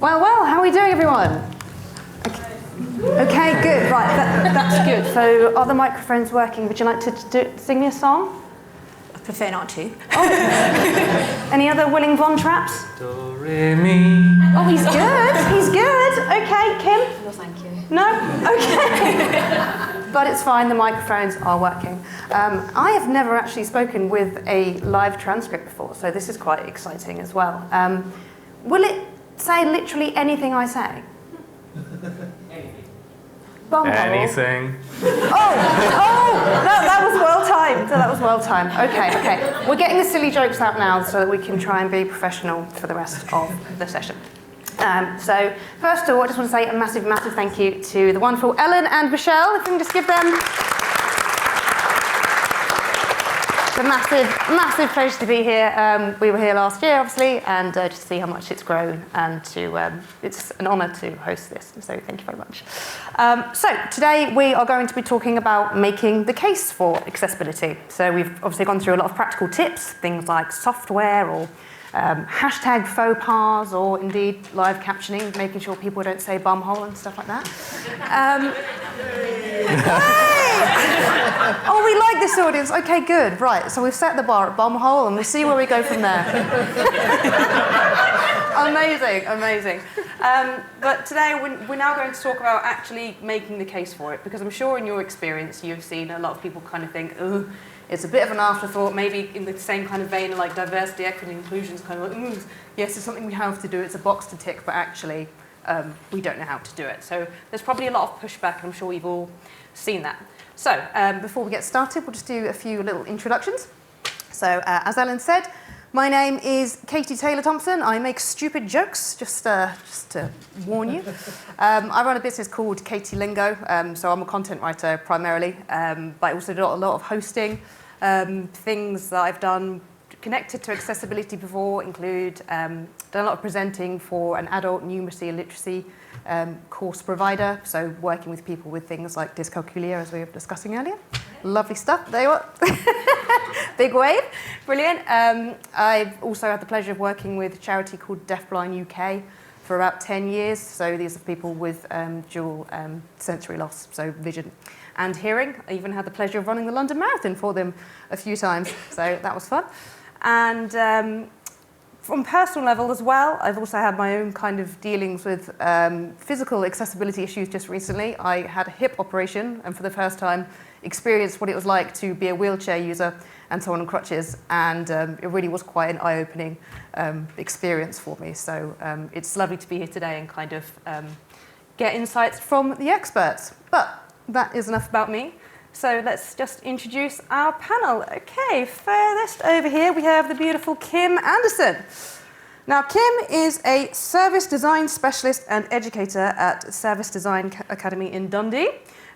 Well, how are we doing, everyone? Okay, good, right, that's good. So, are the microphones working? Would you like to sing me a song? I prefer not to. Oh. Any other willing Von Traps? Do, re, mi. Oh, he's good. Okay, Kim? No, thank you. No? Okay. But it's fine, the microphones are working. I have never actually spoken with a live transcript before, so this is quite exciting as well. Will it say literally anything I say? Bumhole. Anything. Oh, that was well timed. Okay. We're getting the silly jokes out now so that we can try and be professional for the rest of the session. So, first of all, I just want to say a massive thank you to the wonderful Ellen and Michelle. If we can just give them it's a massive pleasure to be here. We were here last year, obviously, and just to see how much it's grown, and it's an honour to host this, so thank you very much. So today we are going to be talking about making the case for accessibility. So we've obviously gone through a lot of practical tips, things like software or hashtag faux pas, or indeed live captioning, making sure people don't say bumhole and stuff like that. Oh, we like this audience. Okay, good. Right, so we've set the bar at bumhole and we'll see where we go from there. Amazing. But today we're now going to talk about actually making the case for it, because I'm sure in your experience you've seen a lot of people kind of think, oh, it's a bit of an afterthought, maybe in the same kind of vein like diversity, equity, inclusion is kind of like, yes, it's something we have to do, it's a box to tick, but actually we don't know how to do it. So there's probably a lot of pushback, and I'm sure you've all seen that. So before we get started, we'll just do a few little introductions. So as Ellen said, my name is Katie Taylor-Thompson. I make stupid jokes, just to warn you. I run a business called Katie Lingo, so I'm a content writer primarily, but I also do a lot of hosting. Things that I've done connected to accessibility before include done a lot of presenting for an adult numeracy and literacy course provider, so working with people with things like dyscalculia, as we were discussing earlier. Lovely stuff. There you are. Big wave. Brilliant. I've also had the pleasure of working with a charity called Deafblind UK for about 10 years. So these are people with dual sensory loss, so vision and hearing. I even had the pleasure of running the London Marathon for them a few times, so that was fun. And from personal level as well, I've also had my own kind of dealings with physical accessibility issues just recently. I had a hip operation, and for the first time experienced what it was like to be a wheelchair user and someone on crutches, and it really was quite an eye-opening experience for me. So it's lovely to be here today and kind of get insights from the experts. But that is enough about me. So let's just introduce our panel. Okay, furthest over here we have the beautiful Kim Anderson. Now, Kim is a service design specialist and educator at Service Design Academy in Dundee.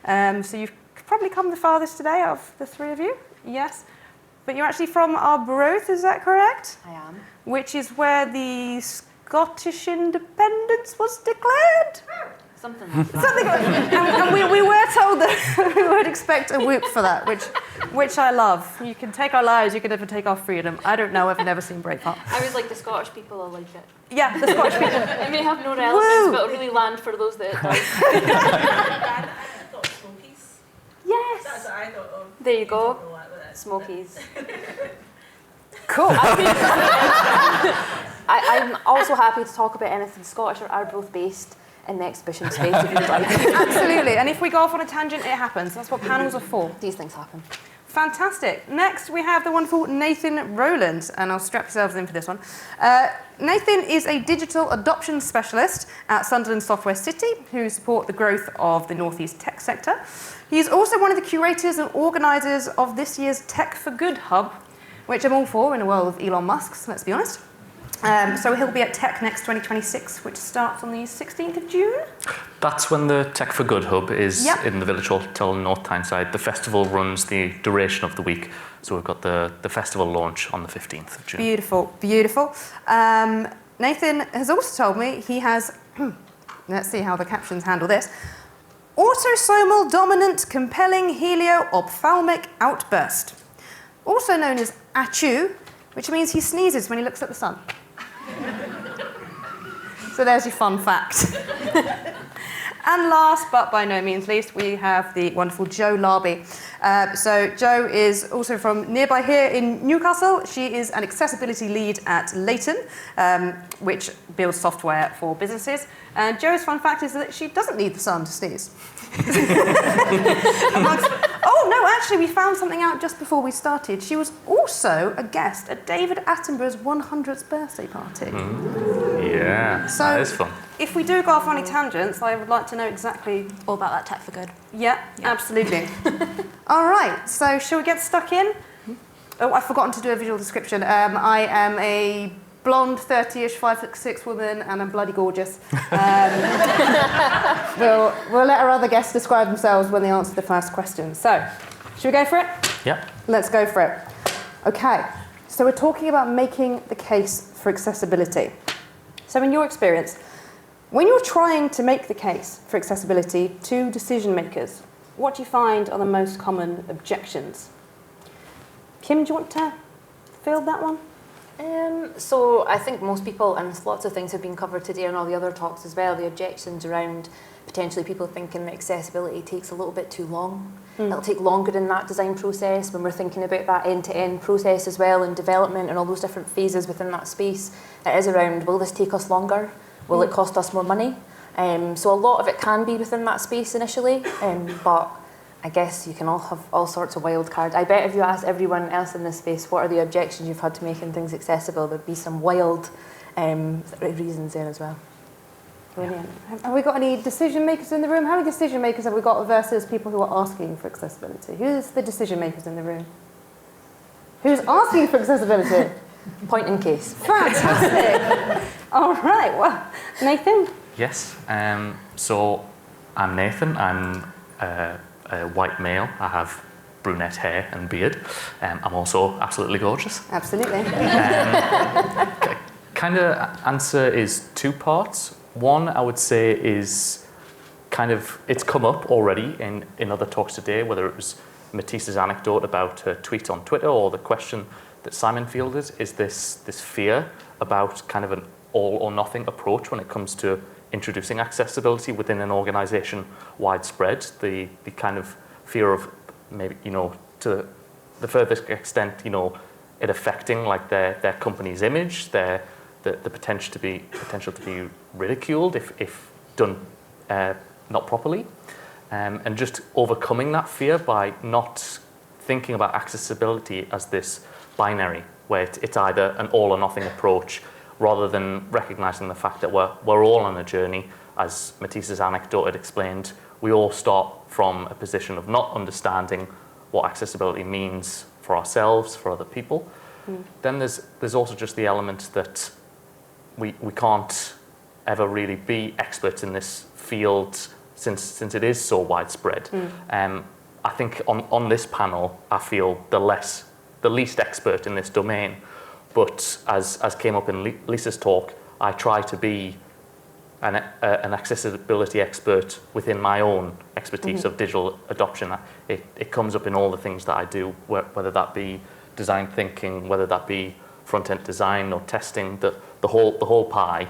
So you've probably come the farthest today of the three of you, yes. But you're actually from Arbroath, is that correct? I am. Which is where the Scottish independence was declared? Something like that. And we were told that we would expect a whoop for that, which I love. You can take our lives, you can never take our freedom. I don't know, I've never seen Braveheart. I was like, the Scottish people are like it. Yeah, the Scottish people. It may have no relevance, but it'll really land for those that it does. I thought Smokies. Yes. That's what I thought of. There you go. Smokies. Cool. I'm also happy to talk about anything Scottish or Arbroath based in the exhibition space if you'd like. Absolutely, and if we go off on a tangent, it happens. That's what panels are for. These things happen. Fantastic. Next, we have the wonderful Nathan Rowland, and I'll strap yourselves in for this one. Nathan is a digital adoption specialist at Sunderland Software City, who support the growth of the North East tech sector. He's also one of the curators and organisers of this year's Tech for Good Hub, which I'm all for in a world of Elon Musk's, let's be honest. So he'll be at Tech Next 2026, which starts on the 16th of June. That's when the Tech for Good Hub is in the Village Hotel North Tyneside. The festival runs the duration of the week, so we've got the festival launch on the 15th of June. Beautiful. Nathan has also told me he has, let's see how the captions handle this, autosomal dominant compelling helio-ophthalmic outburst, also known as ACHU, which means he sneezes when he looks at the sun. So there's your fun fact. And last, but by no means least, we have the wonderful Jo Larby. So Jo is also from nearby here in Newcastle. She is an accessibility lead at Leighton, which builds software for businesses. And Jo's fun fact is that she doesn't need the sun to sneeze. Oh no, actually we found something out just before we started. She was also a guest at David Attenborough's 100th birthday party. Yeah, So- that is fun. If we do go off on any tangents, I would like to know exactly. All about that tech for good. Yeah, absolutely. All right, so shall we get stuck in? Oh, I've forgotten to do a visual description. I am a blonde, 30-ish, 5'6" woman, and I'm bloody gorgeous. We'll let our other guests describe themselves when they answer the first question. So, should we go for it? Yeah. Let's go for it. Okay, so we're talking about making the case for accessibility. So in your experience, when you're trying to make the case for accessibility to decision makers, what do you find are the most common objections? Kim, do you want to field that one? So I think most people, and lots of things have been covered today and all the other talks as well, the objections around potentially people thinking that accessibility takes a little bit too long. It'll take longer in that design process when we're thinking about that end-to-end process as well, and development and all those different phases within that space. It is around, will this take us longer? Will it cost us more money? So a lot of it can be within that space initially, but I guess you can all have all sorts of wild cards. I bet if you ask everyone else in this space what are the objections you've had to making things accessible, there'd be some wild reasons there as well. Brilliant. Have we got any decision makers in the room? How many decision makers have we got versus people who are asking for accessibility? Who's the decision makers in the room? Who's asking for accessibility? Point in case. Fantastic. All right, well, Nathan? Yes. So I'm Nathan. I'm a white male. I have brunette hair and beard. I'm also absolutely gorgeous. Absolutely. Kind of answer is two parts. One, I would say, is kind of, it's come up already in other talks today, whether it was Matisse's anecdote about her tweet on Twitter or the question that Simon fielded, is this fear about kind of an all or nothing approach when it comes to introducing accessibility within an organization widespread, the kind of fear of maybe, to the furthest extent, it affecting like their company's image, the potential to be ridiculed if done not properly, and just overcoming that fear by not thinking about accessibility as this binary where it's either an all or nothing approach, rather than recognizing the fact that we're all on a journey. As Matisse's anecdote had explained, we all start from a position of not understanding what accessibility means for ourselves, for other people. Then there's also just the element that we can't ever really be experts in this field since it is so widespread. I think on this panel, I feel the least expert in this domain. But as came up in Lisa's talk, I try to be an accessibility expert within my own expertise of digital adoption. It comes up in all the things that I do, whether that be design thinking, whether that be front-end design or testing. The whole pie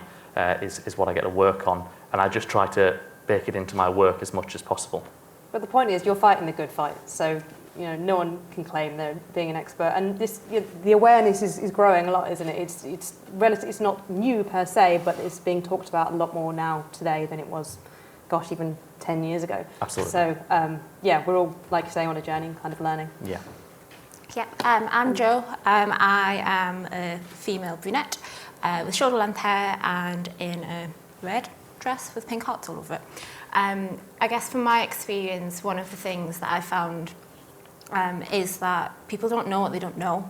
is what I get to work on, and I just try to bake it into my work as much as possible. But the point is, you're fighting the good fight, so no one can claim they're being an expert, and this the awareness is growing a lot, isn't it? It's not new per se, but it's being talked about a lot more now today than it was, gosh, even 10 years ago. Absolutely. So we're all, like you say, on a journey, kind of learning. Yeah. Yeah, I'm Jo. I am a female brunette with shoulder length hair and in a red dress with pink hearts all over it. I guess from my experience, one of the things that I found is that people don't know what they don't know.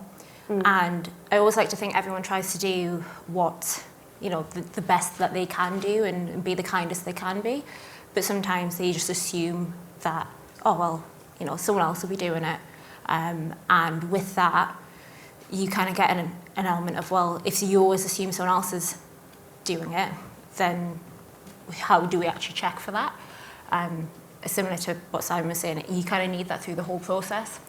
And I always like to think everyone tries to do what, the best that they can do and be the kindest they can be. But sometimes they just assume that, someone else will be doing it. And with that, you kind of get an element of, well, if you always assume someone else is doing it, then how do we actually check for that? Similar to what Simon was saying, you kind of need that through the whole process.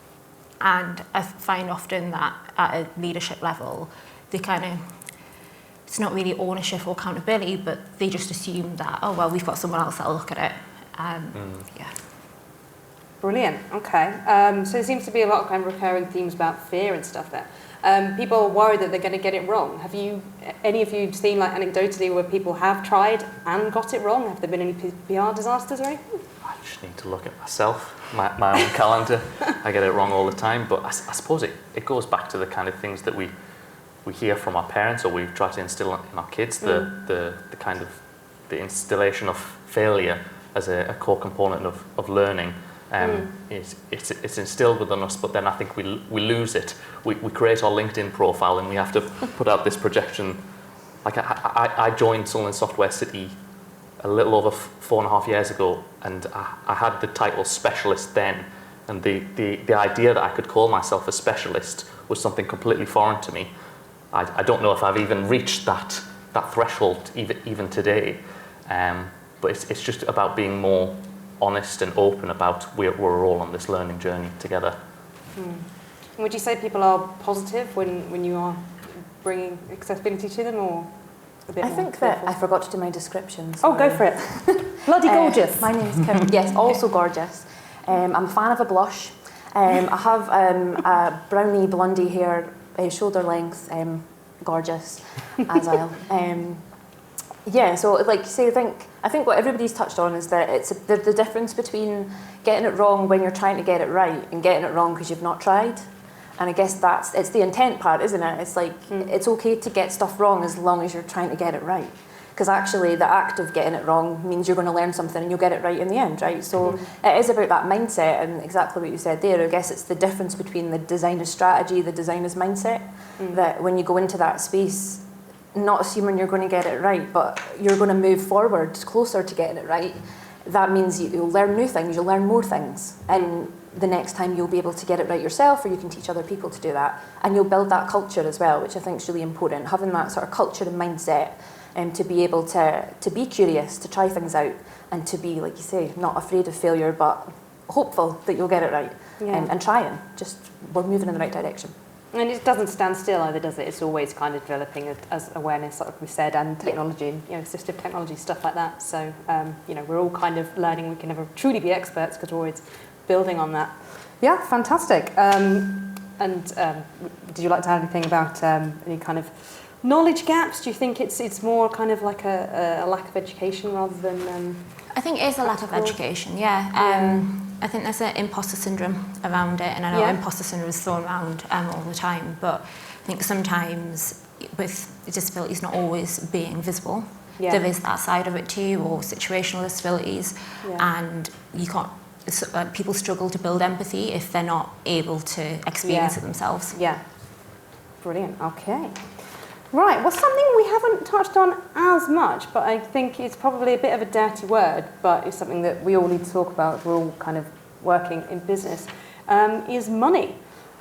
And I find often that at a leadership level, they kind of it's not really ownership or accountability, but they just assume that, oh, well, we've got someone else that'll look at it. Yeah. Brilliant. Okay. So there seems to be a lot of kind of recurring themes about fear and stuff there. People are worried that they're going to get it wrong. Have you, any of you, seen like anecdotally where people have tried and got it wrong? Have there been any PR disasters or anything? I just need to look at myself, my own calendar. I get it wrong all the time, but I suppose it goes back to the kind of things that we hear from our parents, or we try to instill in our kids, the kind of the installation of failure as a core component of learning. It's instilled within us, but then I think we lose it. We create our LinkedIn profile and we have to put out this projection. Like I joined Sunderland Software City a little over 4.5 years ago, and I had the title specialist then, and the idea that I could call myself a specialist was something completely foreign to me. I don't know if I've even reached that threshold even today, but it's just about being more honest and open about we're all on this learning journey together. Would you say people are positive when you are bringing accessibility to them, or a bit I more think fearful? that I forgot to do my description. Oh, go for it. Bloody gorgeous. My name's Kim. Yes, also gorgeous. I'm a fan of a blush. I have a brownie blondie hair, shoulder length, gorgeous, agile. Yeah, so like you say, I think what everybody's touched on is that it's the difference between getting it wrong when you're trying to get it right and getting it wrong because you've not tried. And I guess it's the intent part, isn't it? It's like it's okay to get stuff wrong as long as you're trying to get it right. Because actually the act of getting it wrong means you're going to learn something and you'll get it right in the end, right? So it is about that mindset, and exactly what you said there. I guess it's the difference between the designer's strategy, the designer's mindset, that when you go into that space, not assuming you're going to get it right, but you're going to move forward closer to getting it right. That means you'll learn new things, you'll learn more things, and the next time you'll be able to get it right yourself, or you can teach other people to do that, and you'll build that culture as well, which I think is really important, having that sort of culture and mindset, and to be able to be curious, to try things out, and to be, like you say, not afraid of failure, but hopeful that you'll get it right, and trying. Just we're moving in the right direction. And it doesn't stand still either, does it? It's always kind of developing as awareness, like we said, and technology, and assistive technology, stuff like that. So, we're all kind of learning. We can never truly be experts because we're always building on that. Yeah, fantastic. Did you like to add anything about any kind of knowledge gaps? Do you think it's more kind of like a lack of education rather than... I think it is a lack of education, yeah. I think there's an imposter syndrome around it, and I know imposter syndrome is thrown around all the time, but I think sometimes with disabilities not always being visible, there is that side of it too, or situational disabilities, and you can't. People struggle to build empathy if they're not able to experience it themselves. Yeah, brilliant. Okay. Right, well, something we haven't touched on as much, but I think it's probably a bit of a dirty word, but it's something that we all need to talk about if we're all kind of working in business, is money.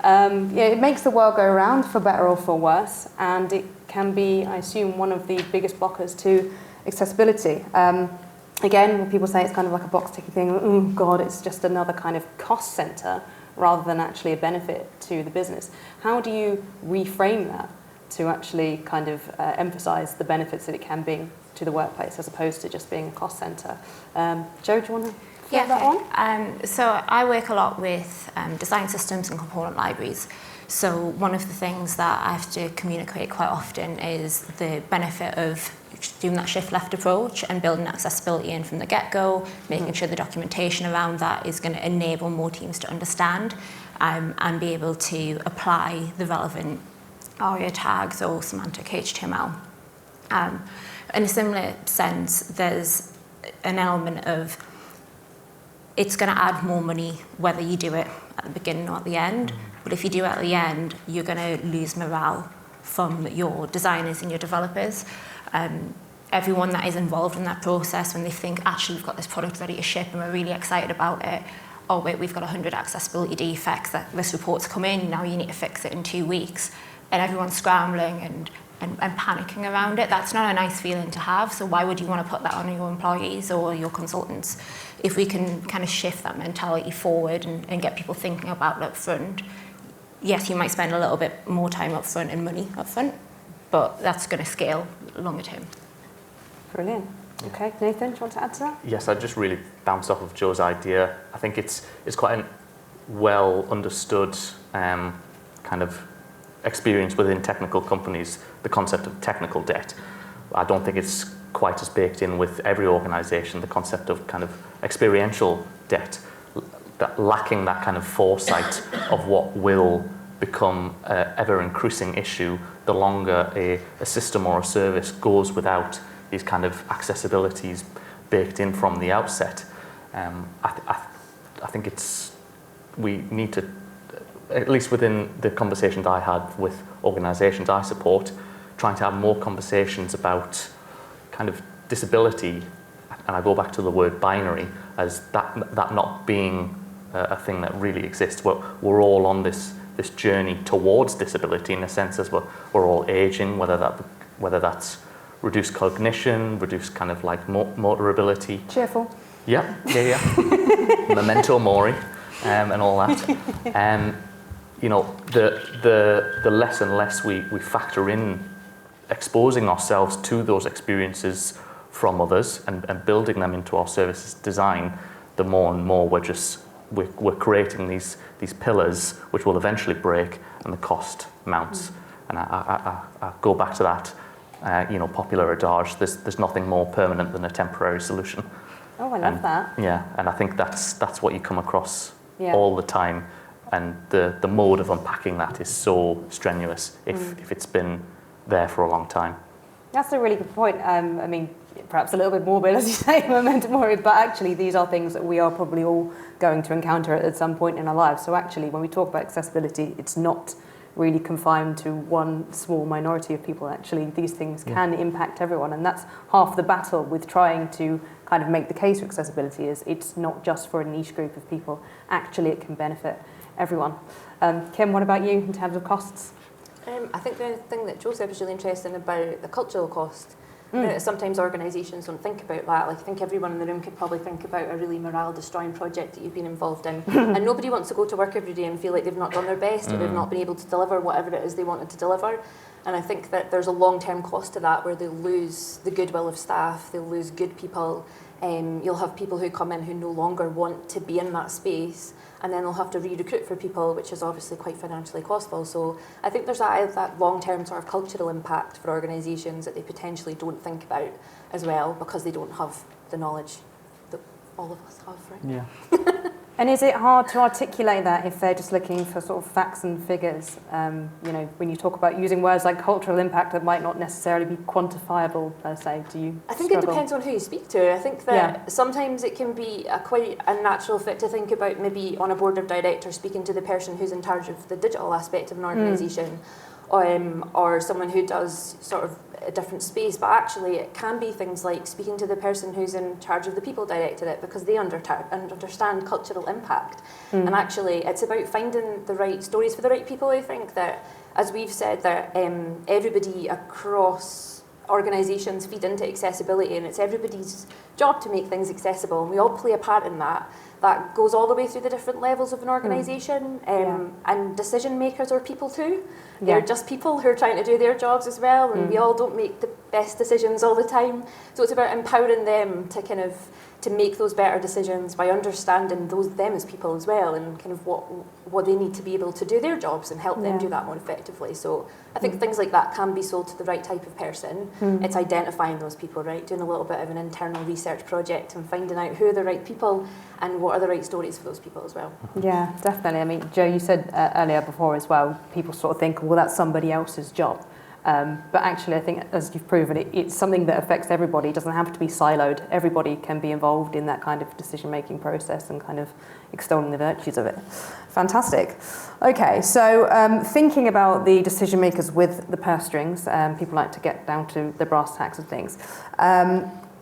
It makes the world go around, for better or for worse, and it can be, I assume, one of the biggest blockers to accessibility. Again, when people say it's kind of like a box-ticking thing, oh God, it's just another kind of cost centre rather than actually a benefit to the business. How do you reframe that to actually kind of emphasise the benefits that it can bring to the workplace as opposed to just being a cost centre? Jo, do you want to fill that on? So I work a lot with design systems and component libraries. So one of the things that I have to communicate quite often is the benefit of doing that shift left approach and building accessibility in from the get-go, making sure the documentation around that is going to enable more teams to understand and be able to apply the relevant ARIA tags or semantic HTML. In a similar sense, there's an element of it's going to add more money whether you do it at the beginning or at the end, but if you do it at the end, you're going to lose morale from your designers and your developers. Everyone that is involved in that process, when they think, actually, we've got this product ready to ship and we're really excited about it, oh wait, we've got 100 accessibility defects, that this report's come in, now you need to fix it in 2 weeks, and everyone's scrambling and panicking around it. That's not a nice feeling to have, so why would you want to put that on your employees or your consultants? If we can kind of shift that mentality forward and get people thinking about it up front, yes, you might spend a little bit more time up front and money up front, but that's going to scale longer term. Brilliant. Okay, Nathan, do you want to add to that? Yes, I just really bounce off of Jo's idea. I think it's quite a well understood kind of experience within technical companies, the concept of technical debt. I don't think it's quite as baked in with every organisation, the concept of kind of experiential debt, that lacking that kind of foresight of what will become an ever-increasing issue the longer a system or a service goes without these kind of accessibilities baked in from the outset. I think we need to, at least within the conversations I had with organisations I support, trying to have more conversations about kind of disability, and I go back to the word binary, as that not being a thing that really exists. We're all on this journey towards disability in a sense, as we're all aging, whether that's reduced cognition, reduced kind of like motor ability. Cheerful. Yeah. Memento mori, and all that. You know, the less and less we factor in exposing ourselves to those experiences from others and building them into our services design, the more and more we're creating these pillars which will eventually break and the cost mounts. And I go back to that. Popular adage, there's nothing more permanent than a temporary solution. Oh, I love that. Yeah, and I think that's what you come across all the time, and the mode of unpacking that is so strenuous if it's been there for a long time. That's a really good point. I mean, perhaps a little bit morbid, as you say, memento mori, but actually these are things that we are probably all going to encounter at some point in our lives. So actually, when we talk about accessibility, it's not really confined to one small minority of people. Actually, these things can impact everyone, and that's half the battle with trying to kind of make the case for accessibility, is it's not just for a niche group of people. Actually, it can benefit everyone. Kim, what about you in terms of costs? I think the thing that Jo said was really interesting about the cultural cost. Sometimes organisations don't think about that. Like, I think everyone in the room could probably think about a really morale-destroying project that you've been involved in, and nobody wants to go to work every day and feel like they've not done their best or they've not been able to deliver whatever it is they wanted to deliver. And I think that there's a long-term cost to that, where they'll lose the goodwill of staff, they'll lose good people. You'll have people who come in who no longer want to be in that space, and then they'll have to re-recruit for people, which is obviously quite financially costful. So I think there's that long-term sort of cultural impact for organisations that they potentially don't think about as well, because they don't have the knowledge that all of us have, right? Yeah. And is it hard to articulate that if they're just looking for sort of facts and figures? When you talk about using words like cultural impact that might not necessarily be quantifiable per se, do you I think struggle? It depends on who you speak to. I think that sometimes it can be quite a natural fit to think about maybe on a board of directors speaking to the person who's in charge of the digital aspect of an organisation, or someone who does sort of a different space, but actually it can be things like speaking to the person who's in charge of the people directorate, because they understand cultural impact. And actually it's about finding the right stories for the right people. I think that, as we've said, that everybody across organisations feed into accessibility, and it's everybody's job to make things accessible, and we all play a part in that. That goes all the way through the different levels of an organisation, and decision makers are people too. They're just people who are trying to do their jobs as well, and we all don't make the best decisions all the time. So it's about empowering them to make those better decisions by understanding them as people as well, and kind of what they need to be able to do their jobs and help them do that more effectively. So I think things like that can be sold to the right type of person. It's identifying those people, right? Doing a little bit of an internal research project and finding out who are the right people and what are the right stories for those people as well. Yeah, definitely. I mean, Jo, you said earlier before as well, people sort of think, well, that's somebody else's job. But actually, I think, as you've proven, it's something that affects everybody. It doesn't have to be siloed. Everybody can be involved in that kind of decision-making process and kind of extolling the virtues of it. Fantastic. Okay, so thinking about the decision makers with the purse strings, people like to get down to the brass tacks of things.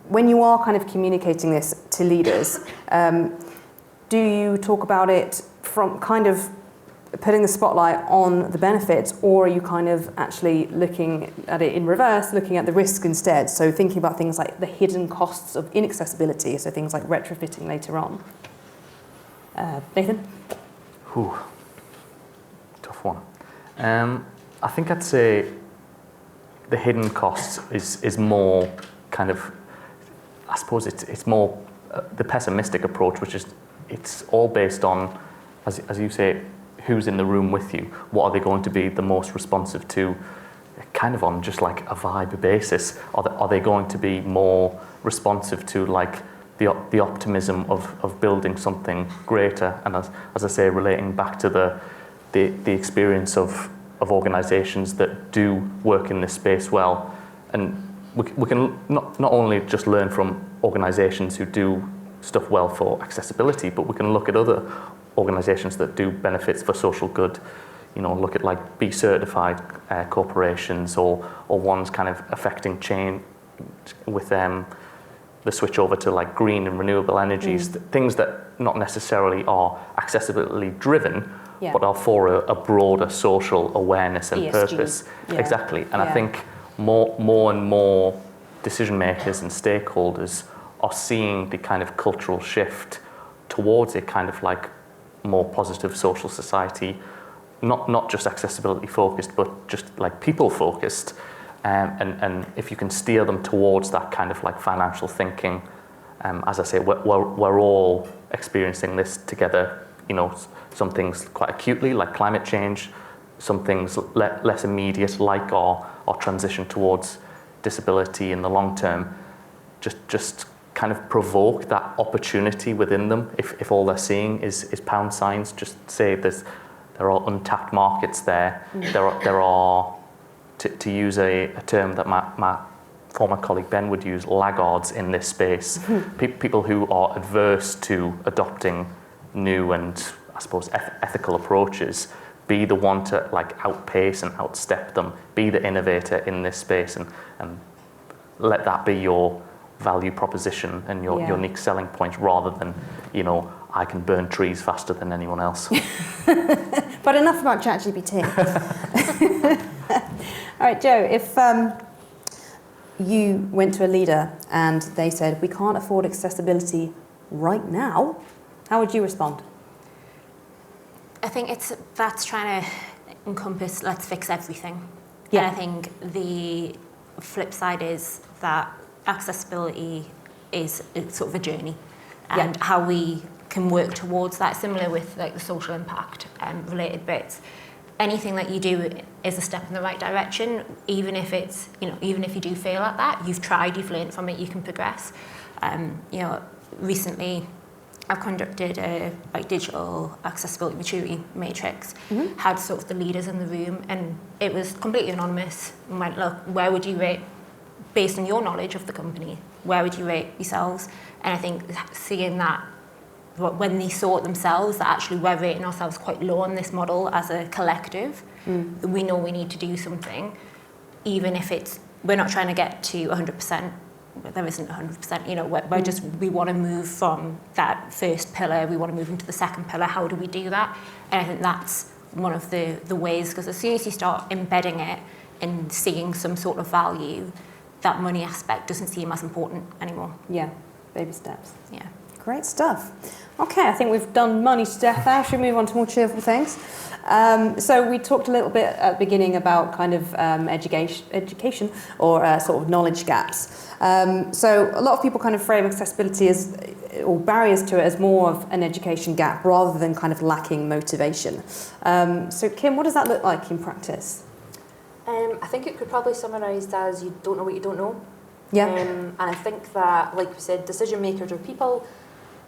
When you are kind of communicating this to leaders, do you talk about it from kind of putting the spotlight on the benefits, or are you kind of actually looking at it in reverse, looking at the risk instead? So thinking about things like the hidden costs of inaccessibility, so things like retrofitting later on. Nathan? Tough one. I think I'd say the hidden costs is more kind of, I suppose it's more the pessimistic approach, which is it's all based on, as you say, who's in the room with you. What are they going to be the most responsive to? Kind of on just like a vibe basis. Are they going to be more responsive to like the optimism of building something greater? And as I say, relating back to the experience of organisations that do work in this space well, and we can not only just learn from organisations who do stuff well for accessibility, but we can look at other organisations that do benefits for social good. You know, look at like B certified corporations or ones kind of affecting change with the switch over to like green and renewable energies, things that not necessarily are accessibility driven, but are for a broader social awareness and ESG. purpose. Yeah. Exactly. And I think more and more decision makers and stakeholders are seeing the kind of cultural shift towards a kind of like more positive social society, not just accessibility focused, but just like people focused. And if you can steer them towards that kind of like financial thinking, as I say, we're all experiencing this together. You know, some things quite acutely, like climate change, some things less immediate, like our transition towards disability in the long term. Just kind of provoke that opportunity within them. If all they're seeing is pound signs, just say there are untapped markets there. There are to use a term that my former colleague Ben would use, laggards in this space. People who are adverse to adopting new and, I suppose, ethical approaches. Be the one to like outpace and outstep them. Be the innovator in this space, and let that be your value proposition and your unique selling point, rather than, you know, I can burn trees faster than anyone else. But enough about ChatGPT. All right, Jo, if you went to a leader and they said, we can't afford accessibility right now, how would you respond? I think that's trying to encompass, let's fix everything. Yeah. And I think the flip side is that accessibility is sort of a journey, and how we can work towards that, similar with like the social impact related bits. Anything that you do is a step in the right direction, even if it's, you know, even if you do fail at that, you've tried, you've learned from it, you can progress. You know, recently I've conducted a like digital accessibility maturity matrix, had sort of the leaders in the room, and it was completely anonymous, and went, look, where would you rate, based on your knowledge of the company, where would you rate yourselves? And I think seeing that when they saw it themselves, that actually we're rating ourselves quite low on this model as a collective, we know we need to do something, even if we're not trying to get to 100%, there isn't 100%, you know, we want to move from that first pillar, we want to move into the second pillar, how do we do that? And I think that's one of the ways, because as soon as you start embedding it and seeing some sort of value, that money aspect doesn't seem as important anymore. Yeah, baby steps. Yeah. Great stuff. Okay, I think we've done money to death now. Should we move on to more cheerful things? So we talked a little bit at the beginning about kind of education or sort of knowledge gaps. So a lot of people kind of frame accessibility as, or barriers to it as more of an education gap rather than kind of lacking motivation. So Kim, what does that look like in practice? I think it could probably summarised as you don't know what you don't know. Yeah. And I think that, like we said, decision makers are people.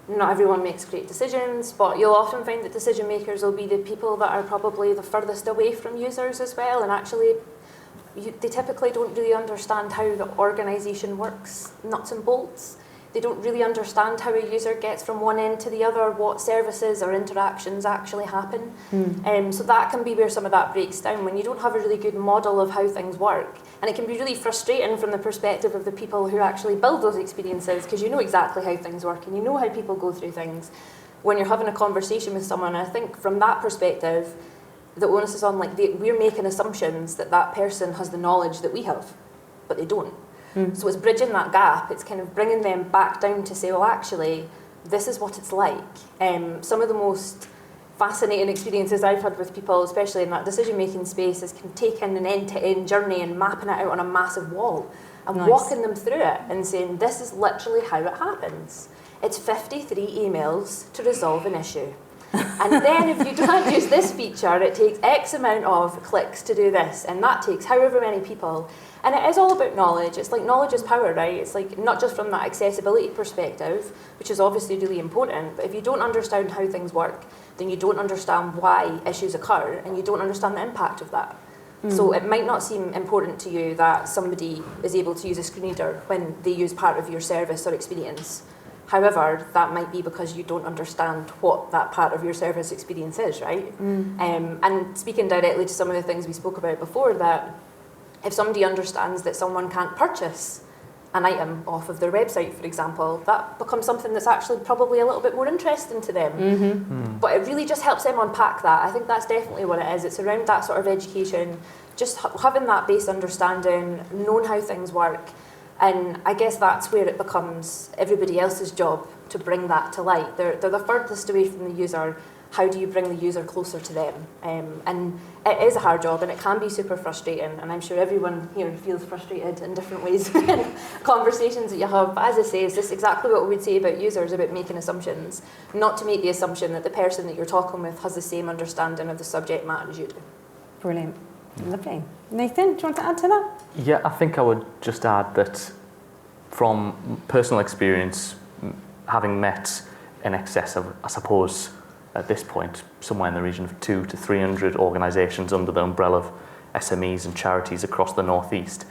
Not everyone makes great decisions, but you'll often find that decision makers will be the people that are probably the furthest away from users as well, and actually they typically don't really understand how the organisation works, nuts and bolts. They don't really understand how a user gets from one end to the other, what services or interactions actually happen. So that can be where some of that breaks down, when you don't have a really good model of how things work. And it can be really frustrating from the perspective of the people who actually build those experiences, because you know exactly how things work and you know how people go through things when you're having a conversation with someone. And I think from that perspective, the onus is on, like, we're making assumptions that that person has the knowledge that we have, but they don't. So it's bridging that gap. It's kind of bringing them back down to say, well, actually, this is what it's like. Some of the most fascinating experiences I've had with people, especially in that decision-making space, is can take in an end-to-end journey and mapping it out on a massive wall and walking them through it and saying, this is literally how it happens. It's 53 emails to resolve an issue. And then if you don't use this feature, it takes X amount of clicks to do this, and that takes however many people. And it is all about knowledge. It's like knowledge is power, right? It's like not just from that accessibility perspective, which is obviously really important, but if you don't understand how things work, then you don't understand why issues occur, and you don't understand the impact of that. So it might not seem important to you that somebody is able to use a screen reader when they use part of your service or experience. However, that might be because you don't understand what that part of your service experience is, right? And speaking directly to some of the things we spoke about before, that if somebody understands that someone can't purchase an item off of their website, for example, that becomes something that's actually probably a little bit more interesting to them. But it really just helps them unpack that. I think that's definitely what it is. It's around that sort of education, just having that base understanding, knowing how things work. And I guess that's where it becomes everybody else's job to bring that to light. They're the furthest away from the user. How do you bring the user closer to them? And it is a hard job, and it can be super frustrating, and I'm sure everyone here feels frustrated in different ways in conversations that you have. But as I say, it's just exactly what we would say about users, about making assumptions, not to make the assumption that the person that you're talking with has the same understanding of the subject matter as you do. Brilliant. Lovely. Nathan, do you want to add to that? Yeah, I think I would just add that from personal experience, having met in excess of, I suppose, at this point, somewhere in the region of 200 to 300 organisations under the umbrella of SMEs and charities across the Northeast,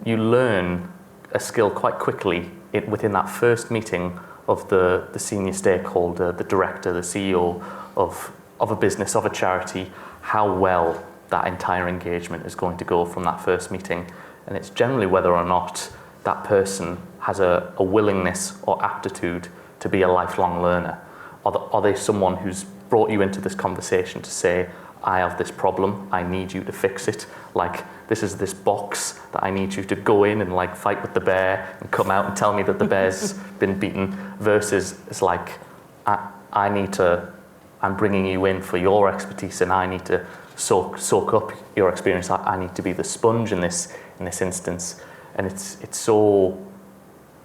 you learn a skill quite quickly within that first meeting of the senior stakeholder, the director, the CEO of a business, of a charity, how well that entire engagement is going to go from that first meeting. And it's generally whether or not that person has a willingness or aptitude to be a lifelong learner. Are they someone who's brought you into this conversation to say, I have this problem, I need you to fix it. Like, this is this box that I need you to go in and like fight with the bear and come out and tell me that the bear's been beaten, versus it's like, I'm bringing you in for your expertise and I need to soak up your experience. I need to be the sponge in this instance. And it's so,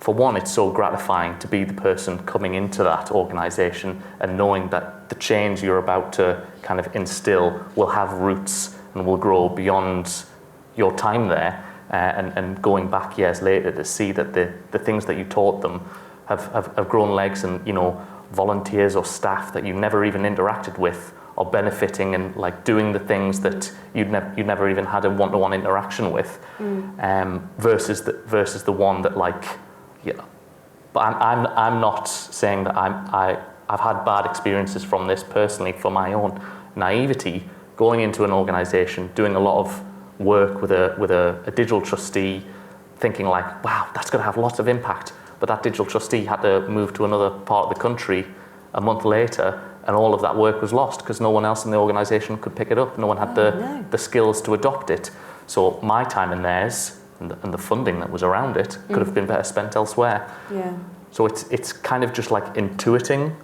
for one, it's so gratifying to be the person coming into that organisation and knowing that the change you're about to kind of instill will have roots and will grow beyond your time there, and going back years later to see that the things that you taught them have grown legs, and, you know, volunteers or staff that you never even interacted with are benefiting and like doing the things that you'd never even had a one-to-one interaction with, versus the one that, like, yeah. But I'm not saying that I've had bad experiences from this personally, for my own naivety, going into an organisation, doing a lot of work with a digital trustee, thinking like, wow, that's going to have lots of impact. But that digital trustee had to move to another part of the country a month later, and all of that work was lost because no one else in the organisation could pick it up. No one had the skills to adopt it. So my time and theirs, and the funding that was around it, could have been better spent elsewhere. Yeah. So it's kind of just like intuiting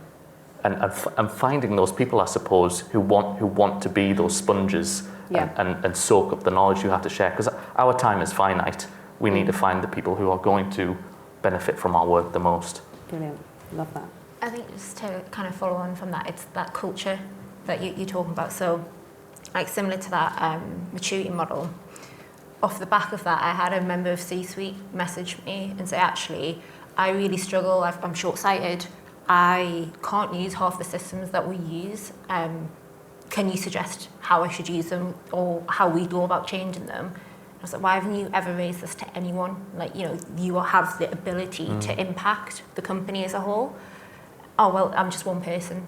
and finding those people, I suppose, who want to be those sponges, and soak up the knowledge you have to share. Because our time is finite. We need to find the people who are going to benefit from our work the most. Brilliant. Love that. I think just to kind of follow on from that, it's that culture that you're talking about. So, like, similar to that maturity model, off the back of that, I had a member of C-suite message me and say, actually, I really struggle, I'm short-sighted, I can't use half the systems that we use. Can you suggest how I should use them or how we go about changing them? I was like, why haven't you ever raised this to anyone? Like, you know, you have the ability to impact the company as a whole. Oh, well, I'm just one person.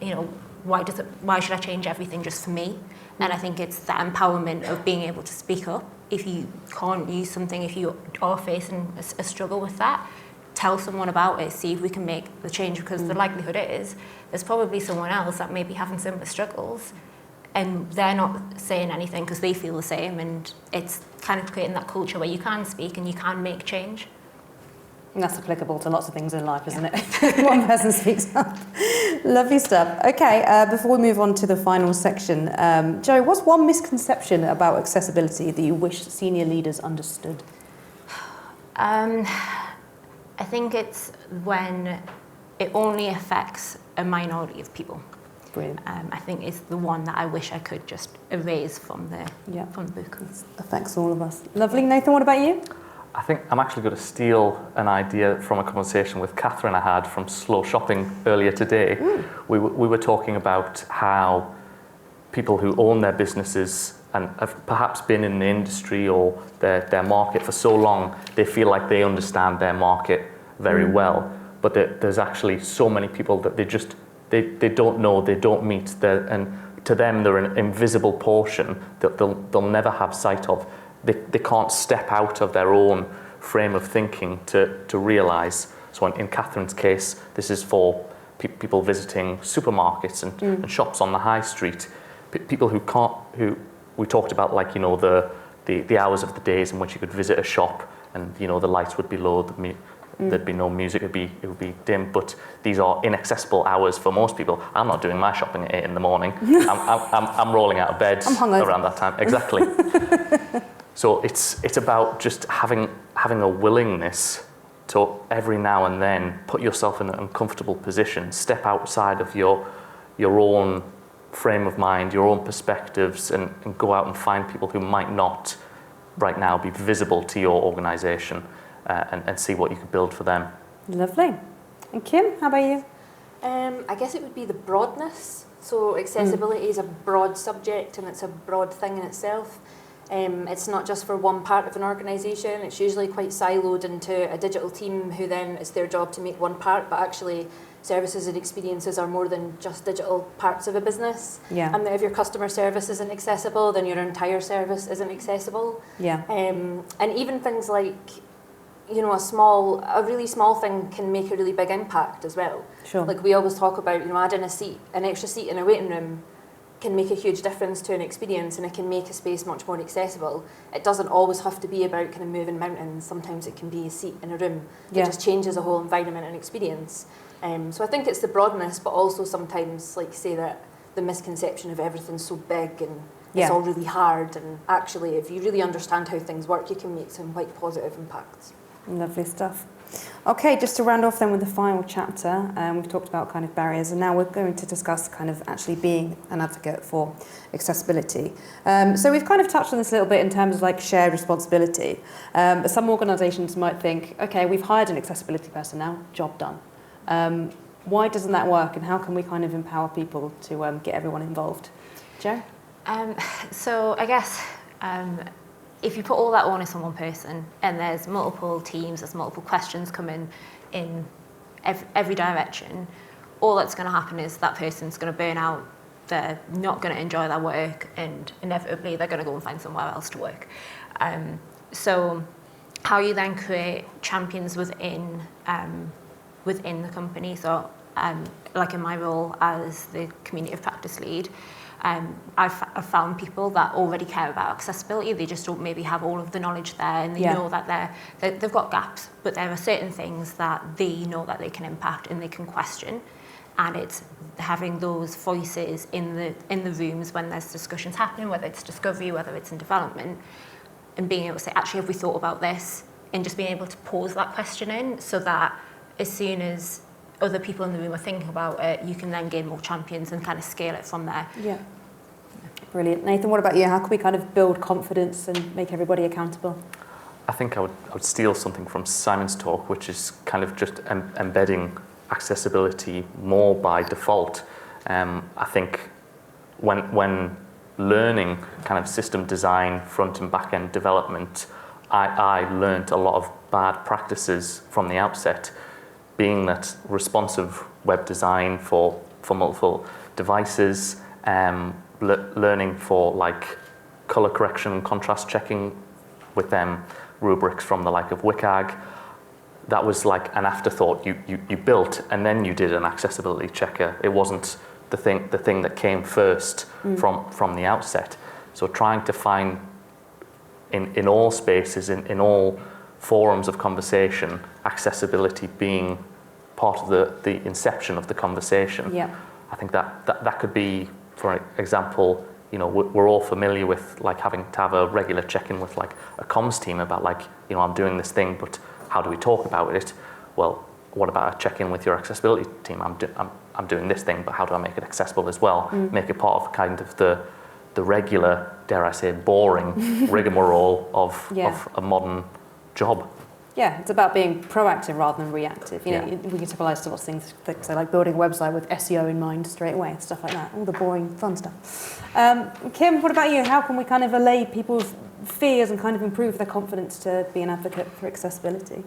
You know, why should I change everything just for me? And I think it's that empowerment of being able to speak up. If you can't use something, if you are facing a struggle with that, tell someone about it, see if we can make the change, because the likelihood is there's probably someone else that may be having similar struggles and they're not saying anything because they feel the same, and it's kind of creating that culture where you can speak and you can make change. And that's applicable to lots of things in life, isn't it? One person speaks up. Lovely stuff. Okay, before we move on to the final section, Jo, what's one misconception about accessibility that you wish senior leaders understood? I think it's when it only affects a minority of people. Brilliant. I think it's the one that I wish I could just erase from the book. It affects all of us. Lovely. Nathan, what about you? I think I'm actually going to steal an idea from a conversation with Catherine I had from Slow Shopping earlier today. We were talking about how people who own their businesses and have perhaps been in the industry or their market for so long, they feel like they understand their market very well. But there's actually so many people that they don't know, they don't meet, and to them they're an invisible portion that they'll never have sight of. They can't step out of their own frame of thinking to realise. So in Catherine's case, this is for people visiting supermarkets and shops on the high street. People who we talked about, like, you know, the hours of the days in which you could visit a shop and, you know, the lights would be low, there'd be no music, it would be dim, but these are inaccessible hours for most people. I'm not doing my shopping at 8 in the morning. I'm rolling out of bed around that time. Exactly. So it's about just having a willingness to every now and then put yourself in an uncomfortable position, step outside of your own frame of mind, your own perspectives, and go out and find people who might not right now be visible to your organisation, and see what you could build for them. Lovely. And Kim, how about you? I guess it would be the broadness. So accessibility is a broad subject and it's a broad thing in itself. It's not just for one part of an organisation. It's usually quite siloed into a digital team who then it's their job to make one part, but actually services and experiences are more than just digital parts of a business. Yeah. And if your customer service isn't accessible, then your entire service isn't accessible. Yeah. And even things like, you know, a really small thing can make a really big impact as well. Sure. Like we always talk about, you know, adding an extra seat in a waiting room can make a huge difference to an experience, and it can make a space much more accessible. It doesn't always have to be about kind of moving mountains. Sometimes it can be a seat in a room that just changes a whole environment and experience. So I think it's the broadness, but also sometimes, like, say that the misconception of everything's so big and it's all really hard, and actually if you really understand how things work, you can make some quite positive impacts. Lovely stuff. Okay, just to round off then with the final chapter, we've talked about kind of barriers, and now we're going to discuss kind of actually being an advocate for accessibility. So we've kind of touched on this a little bit in terms of like shared responsibility, but some organisations might think, okay, we've hired an accessibility person now, job done. Why doesn't that work, and how can we kind of empower people to get everyone involved? Jo? So I guess if you put all that onus on one person and there's multiple teams, there's multiple questions coming in every direction, all that's going to happen is that person's going to burn out, they're not going to enjoy their work, and inevitably they're going to go and find somewhere else to work. So how you then create champions within the company. So like in my role as the community of practice lead, I've found people that already care about accessibility. They just don't maybe have all of the knowledge there, and they know that they've got gaps, but there are certain things that they know that they can impact and they can question. And it's having those voices in the rooms when there's discussions happening, whether it's discovery, whether it's in development, and being able to say, actually, have we thought about this? And just being able to pose that question in, so that as soon as other people in the room are thinking about it, you can then gain more champions and kind of scale it from there. Yeah. Brilliant. Nathan, what about you? How can we kind of build confidence and make everybody accountable? I think I would steal something from Simon's talk, which is kind of just embedding accessibility more by default. I think when learning kind of system design, front and back end development, I learned a lot of bad practices from the outset, being that responsive web design for multiple devices, learning for like color correction and contrast checking with them rubrics from the like of WCAG. That was like an afterthought. You built and then you did an accessibility checker. It wasn't the thing that came first from the outset. So trying to find in all spaces, in all forums of conversation, accessibility being part of the inception of the conversation. Yeah. I think that could be, for example, you know, we're all familiar with like having to have a regular check-in with like a comms team about like, you know, I'm doing this thing, but how do we talk about it? Well, what about a check-in with your accessibility team? I'm doing this thing, but how do I make it accessible as well? Make it part of kind of the regular, dare I say, boring rigmarole of a modern job. Yeah, it's about being proactive rather than reactive. You know, we can typicalize to lots of things, so like building a website with SEO in mind straight away and stuff like that. All the boring, fun stuff. Kim, what about you? How can we kind of allay people's fears and kind of improve their confidence to be an advocate for accessibility?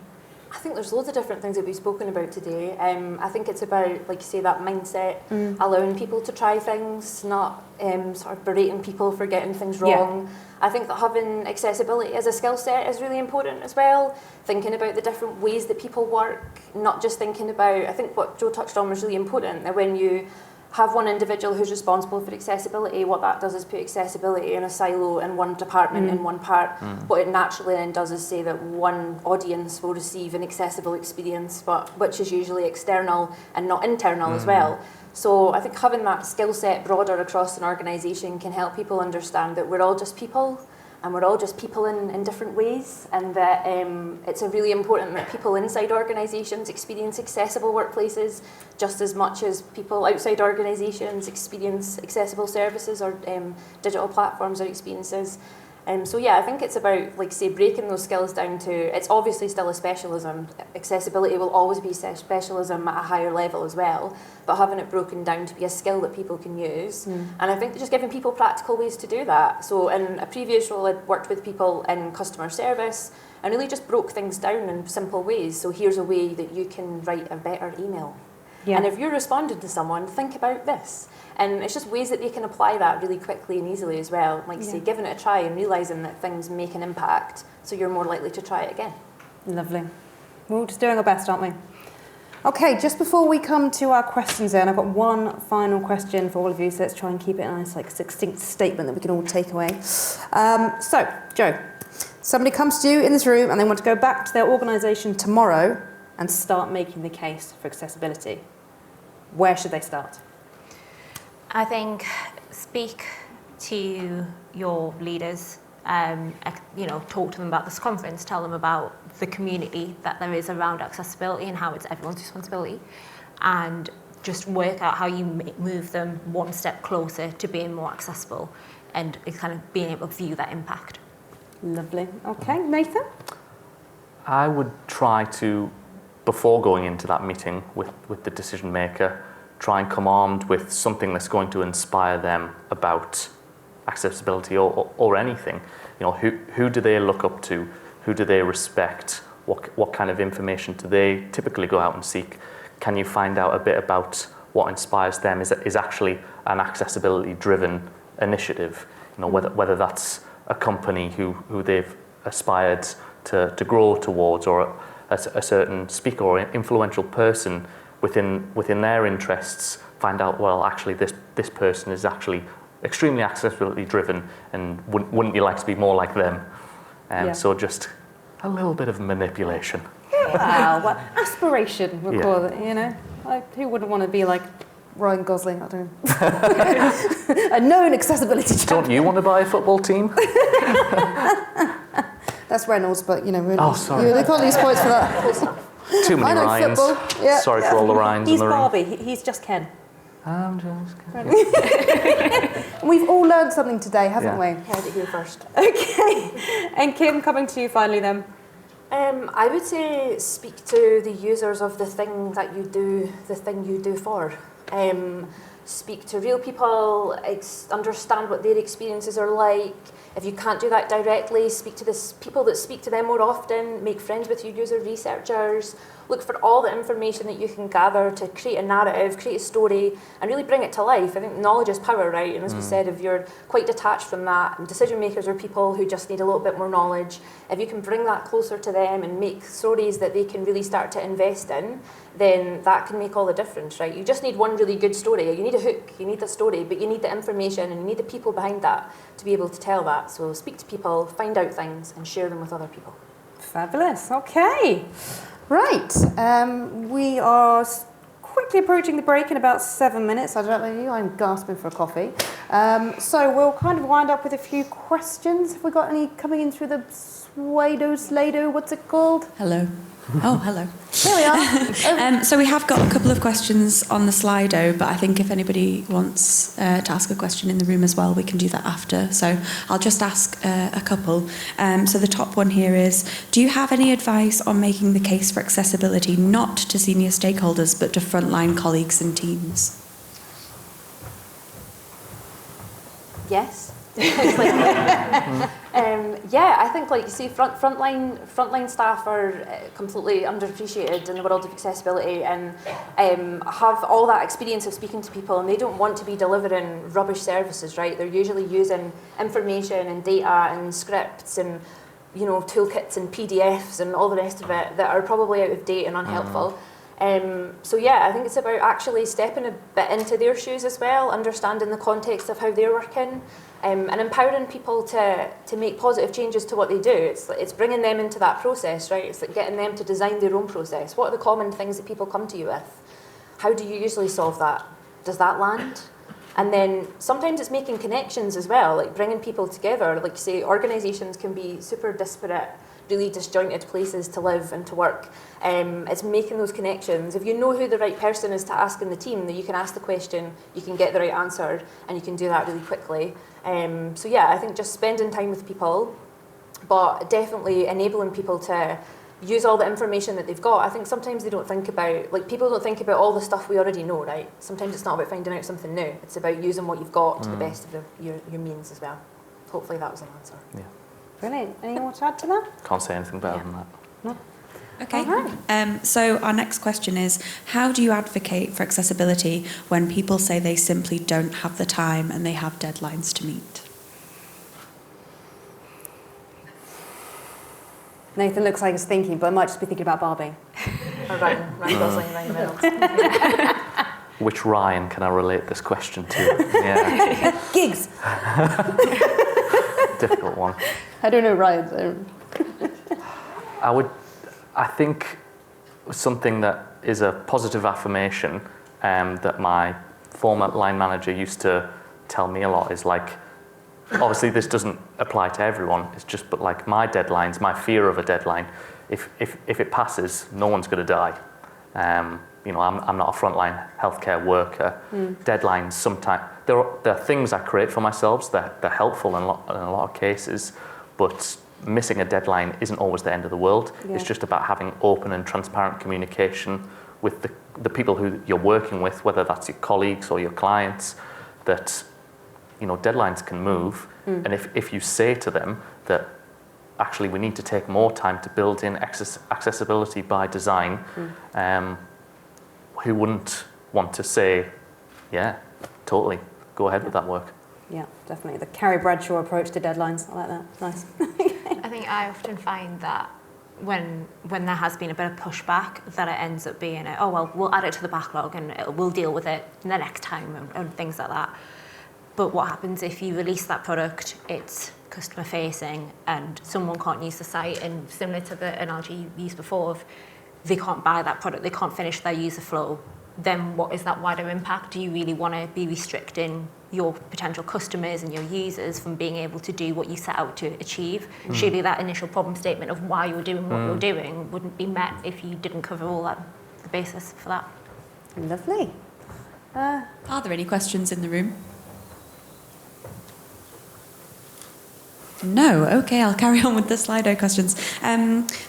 I think there's loads of different things that we've spoken about today. I think it's about, like you say, that mindset, allowing people to try things, not sort of berating people for getting things wrong. Yeah. I think that having accessibility as a skill set is really important as well. Thinking about the different ways that people work, not just thinking about, I think what Jo touched on was really important, that when you have one individual who's responsible for accessibility, what that does is put accessibility in a silo in one department, in one part. What it naturally then does is say that one audience will receive an accessible experience, but which is usually external and not internal as well. So I think having that skill set broader across an organisation can help people understand that we're all just people, and we're all just people in different ways, and that it's really important that people inside organisations experience accessible workplaces just as much as people outside organisations experience accessible services or digital platforms or experiences. So yeah, I think it's about, like say, breaking those skills down to, it's obviously still a specialism. Accessibility will always be specialism at a higher level as well, but having it broken down to be a skill that people can use. And I think just giving people practical ways to do that. So in a previous role, I'd worked with people in customer service and really just broke things down in simple ways. So here's a way that you can write a better email. Yeah. And if you're responding to someone, think about this. And it's just ways that they can apply that really quickly and easily as well. Like say, giving it a try and realising that things make an impact, so you're more likely to try it again. Lovely. We're all just doing our best, aren't we? Okay, just before we come to our questions then, I've got one final question for all of you, so let's try and keep it a nice, like, succinct statement that we can all take away. So, Jo, somebody comes to you in this room and they want to go back to their organisation tomorrow and start making the case for accessibility. Where should they start? I think speak to your leaders, talk to them about this conference, tell them about the community that there is around accessibility and how it's everyone's responsibility, and just work out how you move them one step closer to being more accessible and kind of being able to view that impact. Lovely. Okay, Nathan? I would try to, before going into that meeting with the decision maker, try and come armed with something that's going to inspire them about accessibility or anything. You know, who do they look up to? Who do they respect? What kind of information do they typically go out and seek? Can you find out a bit about what inspires them? Is actually an accessibility-driven initiative? You know, whether that's a company who they've aspired to grow towards, or a certain speaker or influential person within their interests, find out, well, actually this person is actually extremely accessibility driven, and wouldn't you like to be more like them? So just a little bit of manipulation. Wow, well, aspiration, we'll call it, you know. Like, who wouldn't want to be like Ryan Gosling? I don't know. A known accessibility champion. Don't you want to buy a football team? That's Reynolds, but you know, really, oh, sorry. They can't lose points for that. Too many Ryans. Football. Yeah. Sorry for all the Ryans in the room. He's Barbie. He's just Ken. I'm just Ken. We've all learned something today, haven't we? Heard it here first. Okay. And Kim, coming to you finally then. I would say speak to the users of the thing that you do, the thing you do for. Speak to real people, understand what their experiences are like. If you can't do that directly, speak to the people that speak to them more often, make friends with your user researchers, look for all the information that you can gather to create a narrative, create a story, and really bring it to life. I think knowledge is power, right? And as we said, if you're quite detached from that, decision makers are people who just need a little bit more knowledge. If you can bring that closer to them and make stories that they can really start to invest in, then that can make all the difference, right? You just need one really good story. You need a hook, you need the story, but you need the information and you need the people behind that to be able to tell that. So speak to people, find out things, and share them with other people. Fabulous. Okay. Right. We are quickly approaching the break in about 7 minutes. I don't know you, I'm gasping for a coffee. So we'll kind of wind up with a few questions. Have we got any coming in through the Slado, what's it called? Hello. Oh, hello. Here we are. So we have got a couple of questions on the Slido, but I think if anybody wants to ask a question in the room as well, we can do that after. So I'll just ask a couple. So the top one here is, do you have any advice on making the case for accessibility not to senior stakeholders, but to frontline colleagues and teams? Yes. Yeah, I think, like you see, frontline staff are completely underappreciated in the world of accessibility, and have all that experience of speaking to people, and they don't want to be delivering rubbish services, right? They're usually using information and data and scripts and, you know, toolkits and PDFs and all the rest of it that are probably out of date and unhelpful. So yeah, I think it's about actually stepping a bit into their shoes as well, understanding the context of how they're working, and empowering people to make positive changes to what they do. It's bringing them into that process, right? It's like getting them to design their own process. What are the common things that people come to you with? How do you usually solve that? Does that land? And then sometimes it's making connections as well, like bringing people together. Like you say, organisations can be super disparate, really disjointed places to live and to work. It's making those connections. If you know who the right person is to ask in the team, then you can ask the question, you can get the right answer, and you can do that really quickly. So yeah, I think just spending time with people, but definitely enabling people to use all the information that they've got. I think sometimes they don't think about, like, people don't think about all the stuff we already know, right? Sometimes it's not about finding out something new. It's about using what you've got to the best of your means as well. Hopefully that was an answer. Yeah. Brilliant. Anyone want to add to that? Can't say anything better than that. No. Okay. Alright. So our next question is, how do you advocate for accessibility when people say they simply don't have the time and they have deadlines to meet? Nathan looks like he's thinking, but I might just be thinking about Barbie. Or Ryan Gosling, Ryan Reynolds. Which Ryan can I relate this question to? Yeah. Gigs. Difficult one. I don't know Ryan. I think something that is a positive affirmation that my former line manager used to tell me a lot is, like, obviously this doesn't apply to everyone, it's just, but like my deadlines, my fear of a deadline, if it passes, no one's going to die. You know, I'm not a frontline healthcare worker. Deadlines sometimes, there are things I create for myself that they're helpful in a lot of cases, but missing a deadline isn't always the end of the world. Yeah. It's just about having open and transparent communication with the people who you're working with, whether that's your colleagues or your clients, that, you know, deadlines can move. And if you say to them that actually we need to take more time to build in accessibility by design, who wouldn't want to say, yeah, totally, go ahead with that work. Yeah, definitely. The Carrie Bradshaw approach to deadlines. I like that. Nice. I think I often find that when there has been a bit of pushback, that it ends up being, oh, well, we'll add it to the backlog and we'll deal with it the next time and things like that. But what happens if you release that product, it's customer facing and someone can't use the site, and similar to the analogy you used before, if they can't buy that product, they can't finish their user flow, then what is that wider impact? Do you really want to be restricting your potential customers and your users from being able to do what you set out to achieve? Surely that initial problem statement of why you're doing what you're doing wouldn't be met if you didn't cover all that, the basis for that. Lovely. Are there any questions in the room? No. Okay, I'll carry on with the Slido questions.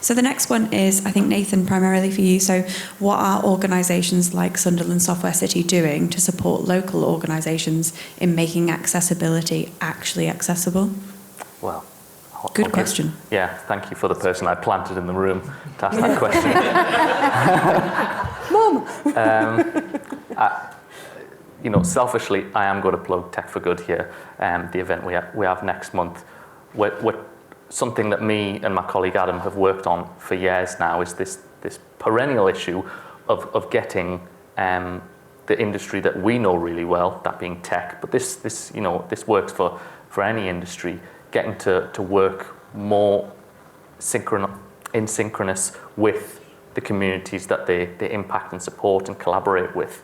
So the next one is, I think, Nathan, primarily for you. So what are organisations like Sunderland Software City doing to support local organisations in making accessibility actually accessible? Well, Good question. Yeah, thank you for the person I planted in the room to ask that question. Mum! You know, selfishly, I am going to plug Tech for Good here, the event we have next month. What something that me and my colleague Adam have worked on for years now is this perennial issue of getting the industry that we know really well, that being tech, but this you know, this works for any industry, getting to work more in synchronous with the communities that they impact and support and collaborate with.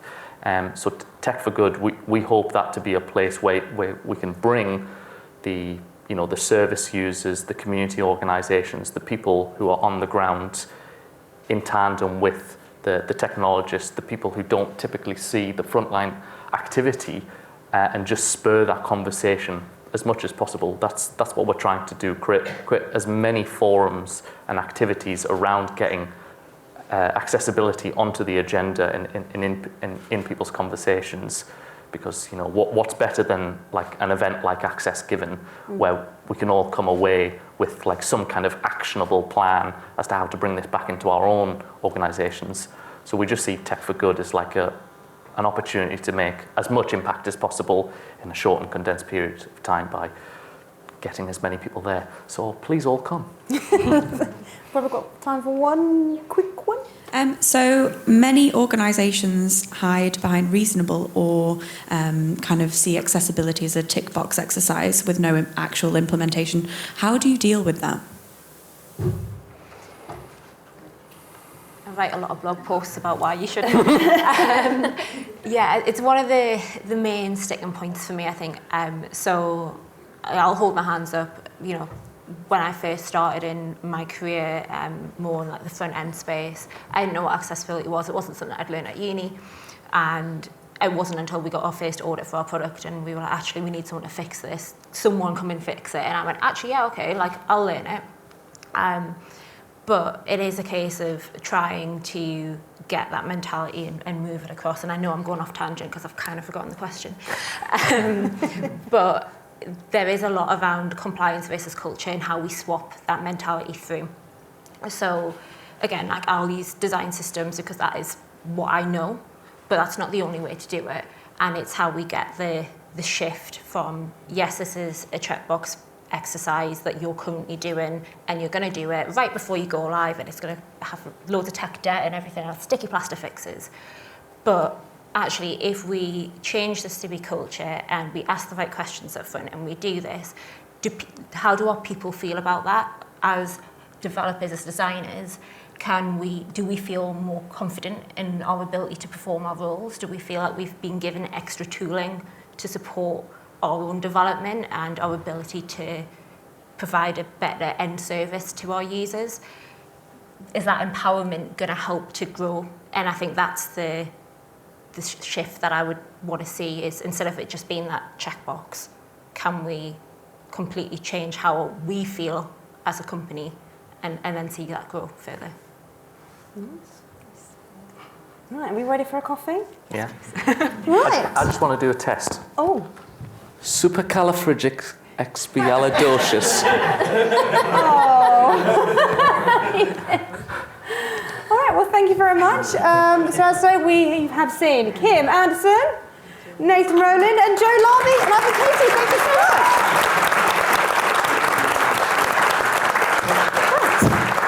So Tech for Good, we hope that to be a place where we can bring the service users, the community organisations, the people who are on the ground in tandem with the technologists, the people who don't typically see the frontline activity, and just spur that conversation as much as possible. That's what we're trying to do, create as many forums and activities around getting accessibility onto the agenda and in people's conversations. Because what's better than like an event like Access Given, where we can all come away with like some kind of actionable plan as to how to bring this back into our own organisations. So we just see Tech for Good as like an opportunity to make as much impact as possible in a short and condensed period of time by getting as many people there. So please all come. Probably got time for one quick one. So many organisations hide behind reasonable or kind of see accessibility as a tick box exercise with no actual implementation. How do you deal with that? I write a lot of blog posts about why you shouldn't. Yeah, it's one of the main sticking points for me, I think. So I'll hold my hands up, when I first started in my career, more in like the front end space, I didn't know what accessibility was. It wasn't something I'd learned at uni, and it wasn't until we got our first audit for our product and we were like, actually, we need someone to fix this. Someone come and fix it. And I went, actually, yeah, okay, like I'll learn it. But it is a case of trying to get that mentality and move it across. And I know I'm going off tangent because I've kind of forgotten the question. But there is a lot around compliance versus culture and how we swap that mentality through. So again, like I'll use design systems because that is what I know, but that's not the only way to do it. And it's how we get the shift from, yes, this is a checkbox exercise that you're currently doing and you're going to do it right before you go live and it's going to have loads of tech debt and everything else, sticky plaster fixes. But actually, if we change this to be culture and we ask the right questions up front and we do this, how do our people feel about that? As developers, as designers, do we feel more confident in our ability to perform our roles? Do we feel like we've been given extra tooling to support our own development and our ability to provide a better end service to our users? Is that empowerment going to help to grow? And I think that's the shift that I would want to see, is instead of it just being that checkbox, can we completely change how we feel as a company and then see that grow further? Right, are we ready for a coffee? Yeah. Right. I just want to do a test. Oh. Supercalifragilisticexpialidocious. All right, well, thank you very much. So as I say, we have seen Kim Anderson, Nathan Rowland, and Jo Larby, and Katie. Thank you so much.